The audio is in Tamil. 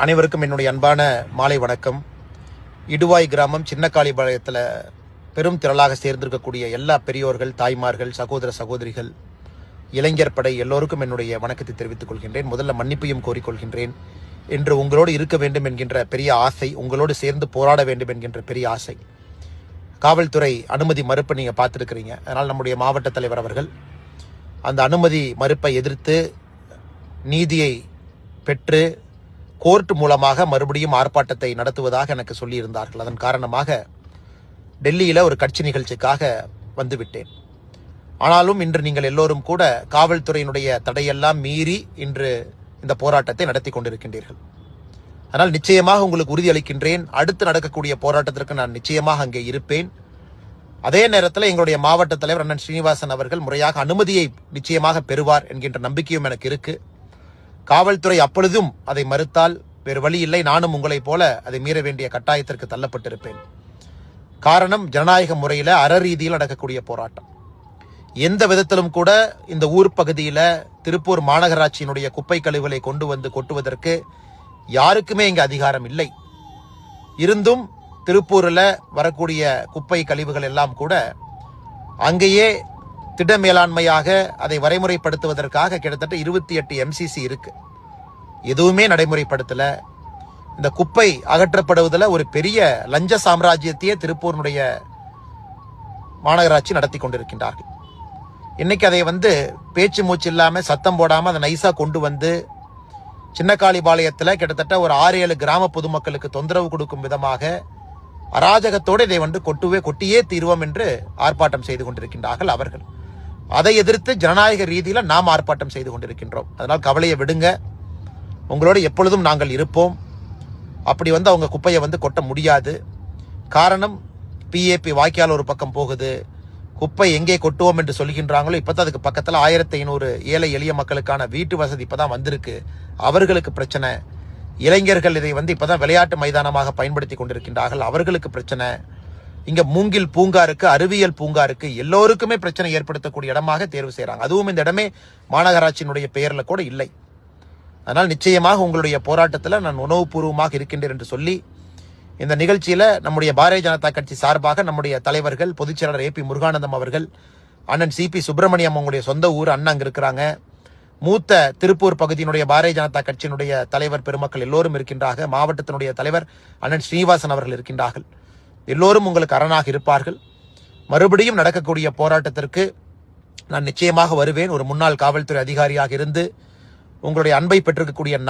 அனைவருக்கும் என்னுடைய அன்பான மாலை வணக்கம். இடுவாய் கிராமம் சின்னக்காளிபாளையத்தில் பெரும் திரளாக சேர்ந்திருக்கக்கூடிய எல்லா பெரியோர்கள், தாய்மார்கள், சகோதர சகோதரிகள், இளைஞர் படை எல்லோருக்கும் என்னுடைய வணக்கத்தை தெரிவித்துக் கொள்கின்றேன். முதல்ல மன்னிப்பையும் கோரிக்கொள்கின்றேன். என்று உங்களோடு இருக்க வேண்டும் என்கின்ற பெரிய ஆசை, உங்களோடு சேர்ந்து போராட வேண்டும் என்கின்ற பெரிய ஆசை. காவல்துறை அனுமதி மறுப்பை நீங்கள் பார்த்துருக்கிறீங்க. அதனால் நம்முடைய மாவட்ட தலைவர் அவர்கள் அந்த அனுமதி மறுப்பை எதிர்த்து நீதியை பெற்று கோர்ட் மூலமாக மறுபடியும் ஆர்ப்பாட்டத்தை நடத்துவதாக எனக்கு சொல்லியிருந்தார்கள். அதன் காரணமாக டெல்லியில் ஒரு கட்சி நிகழ்ச்சிக்காக வந்துவிட்டேன். ஆனாலும் இன்று நீங்கள் எல்லோரும் கூட காவல்துறையினுடைய தடையெல்லாம் மீறி இன்று இந்த போராட்டத்தை நடத்தி கொண்டிருக்கின்றீர்கள். அதனால் நிச்சயமாக உங்களுக்கு உறுதியளிக்கின்றேன், அடுத்து நடக்கக்கூடிய போராட்டத்திற்கு நான் நிச்சயமாக அங்கே இருப்பேன். அதே நேரத்தில் எங்களுடைய மாவட்ட தலைவர் அண்ணன் ஸ்ரீனிவாசன் அவர்கள் முறையாக அனுமதியை நிச்சயமாக பெறுவார் என்கின்ற நம்பிக்கையும் எனக்கு இருக்கு. காவல்துறை அப்பொழுதும் அதை மறுத்தால் வேறு வழி இல்லை, நானும் உங்களைப் போல அதை மீற வேண்டிய கட்டாயத்திற்கு தள்ளப்பட்டிருப்பேன். காரணம், ஜனநாயக முறையில் அறரீதியில் நடக்கக்கூடிய போராட்டம். எந்த விதத்திலும் கூட இந்த ஊர் பகுதியில் திருப்பூர் மாநகராட்சியினுடைய குப்பை கழிவுகளை கொண்டு வந்து கொட்டுவதற்கு யாருக்குமே இங்கே அதிகாரம் இல்லை. இருந்தும் திருப்பூரில் வரக்கூடிய குப்பை கழிவுகள் எல்லாம் கூட அங்கேயே திட மேலாண்மையாக அதை வரைமுறைப்படுத்துவதற்காக கிட்டத்தட்ட 28 MCC இருக்கு. எதுவுமே நடைமுறைப்படுத்தல. இந்த குப்பை அகற்றப்படுவதில் ஒரு பெரிய லஞ்ச சாம்ராஜ்யத்தையே திருப்பூரினுடைய மாநகராட்சி நடத்தி கொண்டிருக்கின்றார்கள். இன்னைக்கு அதை பேச்சு மூச்சு இல்லாம சத்தம் போடாம அதை நைசா கொண்டு வந்து சின்னக்காளிபாளையத்தில் கிட்டத்தட்ட ஒரு 6-7 கிராம பொதுமக்களுக்கு தொந்தரவு கொடுக்கும் விதமாக அராஜகத்தோடு இதை கொட்டியே தீர்வோம் என்று ஆர்ப்பாட்டம் செய்து கொண்டிருக்கின்றார்கள் அவர்கள். அதை எதிர்த்து ஜனநாயக ரீதியில் நாம் ஆர்ப்பாட்டம் செய்து கொண்டிருக்கின்றோம். அதனால் கவலையை விடுங்க, உங்களோடு எப்பொழுதும் நாங்கள் இருப்போம். அப்படி அவங்க குப்பையை கொட்ட முடியாது. காரணம், PAP வாய்க்கால் ஒரு பக்கம் போகுது, குப்பை எங்கே கொட்டுவோம் என்று சொல்கின்றாங்களோ இப்பதான் அதுக்கு பக்கத்தில் 1500 ஏழை எளிய மக்களுக்கான வீட்டு வசதி இப்பதான் வந்திருக்கு. அவர்களுக்கு பிரச்சனை. இளைஞர்கள் இதை இப்பதான் விளையாட்டு மைதானமாக பயன்படுத்தி கொண்டிருக்கின்றார்கள், அவர்களுக்கு பிரச்சனை. இங்க மூங்கில் பூங்கா இருக்கு, அறிவியல் பூங்கா இருக்கு, எல்லோருக்குமே பிரச்சனை ஏற்படுத்தக்கூடிய இடமாக தேர்வு செய்யறாங்க. அதுவும் இந்த இடமே மாநகராட்சியினுடைய பெயர்ல கூட இல்லை. அதனால் நிச்சயமாக உங்களுடைய போராட்டத்தில் நான் உணவுபூர்வமாக இருக்கின்றேன் என்று சொல்லி இந்த நிகழ்ச்சியில நம்முடைய பாரதிய ஜனதா கட்சி சார்பாக நம்முடைய தலைவர்கள், பொதுச் செயலாளர் AP முருகானந்தம் அவர்கள், அண்ணன் CP சுப்பிரமணியம், அவங்களுடைய சொந்த ஊர் அண்ணன் அங்க இருக்கிறாங்க, மூத்த திருப்பூர் பகுதியினுடைய பாரதிய ஜனதா கட்சியினுடைய தலைவர் பெருமக்கள் எல்லோரும் இருக்கின்றார்கள், மாவட்டத்தினுடைய தலைவர் அண்ணன் ஸ்ரீனிவாசன் அவர்கள் இருக்கின்றார்கள். எல்லோரும் உங்களுக்கு அரணாக இருப்பார்கள். மறுபடியும் நடக்கக்கூடிய போராட்டத்திற்கு நான் நிச்சயமாக வருவேன். ஒரு முன்னாள் காவல்துறை அதிகாரியாக இருந்து உங்களுடைய அன்பை பெற்றிருக்கக்கூடிய